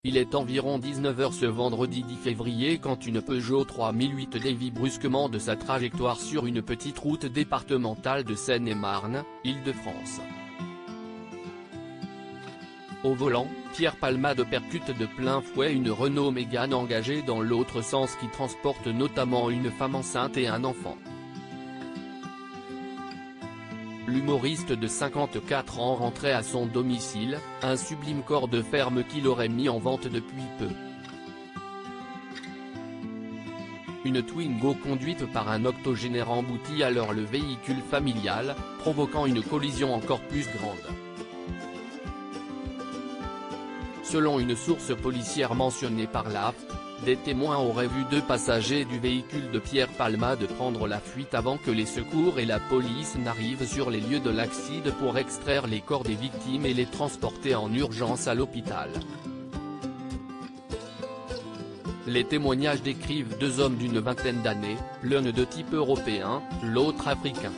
Il est environ 19 h ce vendredi 10 février quand une Peugeot 3008 dévie brusquement de sa trajectoire sur une petite route départementale de Seine-et-Marne, Île-de-France. Au volant, Pierre Palmade percute de plein fouet une Renault Mégane engagée dans l'autre sens qui transporte notamment une femme enceinte et un enfant. L'humoriste de 54 ans rentrait à son domicile, un sublime corps de ferme qu'il aurait mis en vente depuis peu. Une Twingo conduite par un octogénaire emboutit alors le véhicule familial, provoquant une collision encore plus grande. Selon une source policière mentionnée par l'AFP, des témoins auraient vu deux passagers du véhicule de Pierre Palmade prendre la fuite avant que les secours et la police n'arrivent sur les lieux de l'accident pour extraire les corps des victimes et les transporter en urgence à l'hôpital. Les témoignages décrivent deux hommes d'une vingtaine d'années, l'un de type européen, l'autre africain.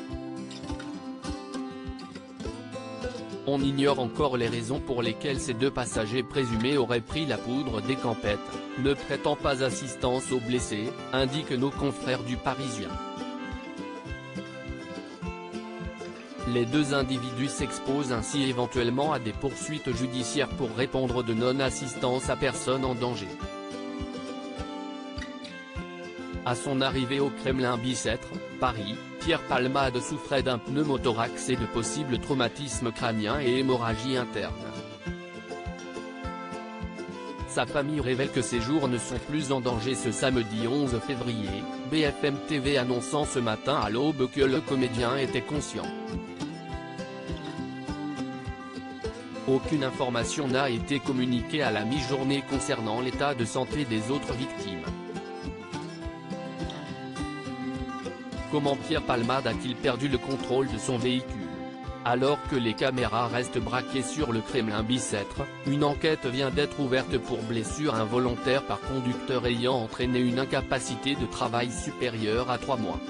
On ignore encore les raisons pour lesquelles ces deux passagers présumés auraient pris la poudre des campettes, ne prêtant pas assistance aux blessés, indiquent nos confrères du Parisien. Les deux individus s'exposent ainsi éventuellement à des poursuites judiciaires pour répondre de non-assistance à personne en danger. À son arrivée au Kremlin Bicêtre, Paris, Pierre Palmade souffrait d'un pneumothorax et de possibles traumatismes crâniens et hémorragie interne. Sa famille révèle que ses jours ne sont plus en danger ce samedi 11 février, BFM TV annonçant ce matin à l'aube que le comédien était conscient. Aucune information n'a été communiquée à la mi-journée concernant l'état de santé des autres victimes. Comment Pierre Palmade a-t-il perdu le contrôle de son véhicule? Alors que les caméras restent braquées sur le Kremlin Bicêtre, une enquête vient d'être ouverte pour blessure involontaire par conducteur ayant entraîné une incapacité de travail supérieure à 3 mois.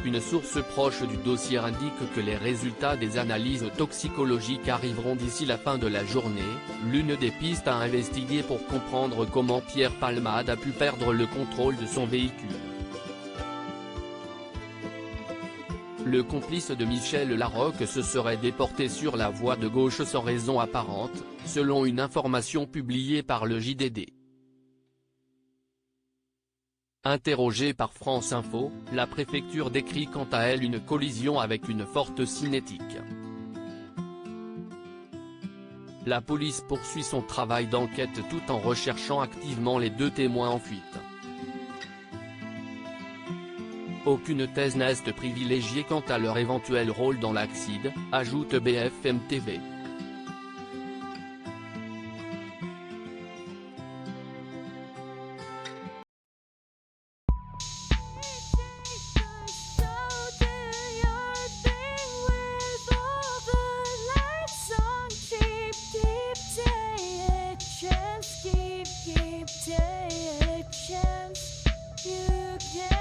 Une source proche du dossier indique que les résultats des analyses toxicologiques arriveront d'ici la fin de la journée, l'une des pistes à investiguer pour comprendre comment Pierre Palmade a pu perdre le contrôle de son véhicule. Le complice de Michel Larocque se serait déporté sur la voie de gauche sans raison apparente, selon une information publiée par le JDD. Interrogée par France Info, la préfecture décrit quant à elle une collision avec une forte cinétique. La police poursuit son travail d'enquête tout en recherchant activement les deux témoins en fuite. Aucune thèse n'est privilégiée quant à leur éventuel rôle dans l'accident, ajoute BFM TV. Keep day a chance you can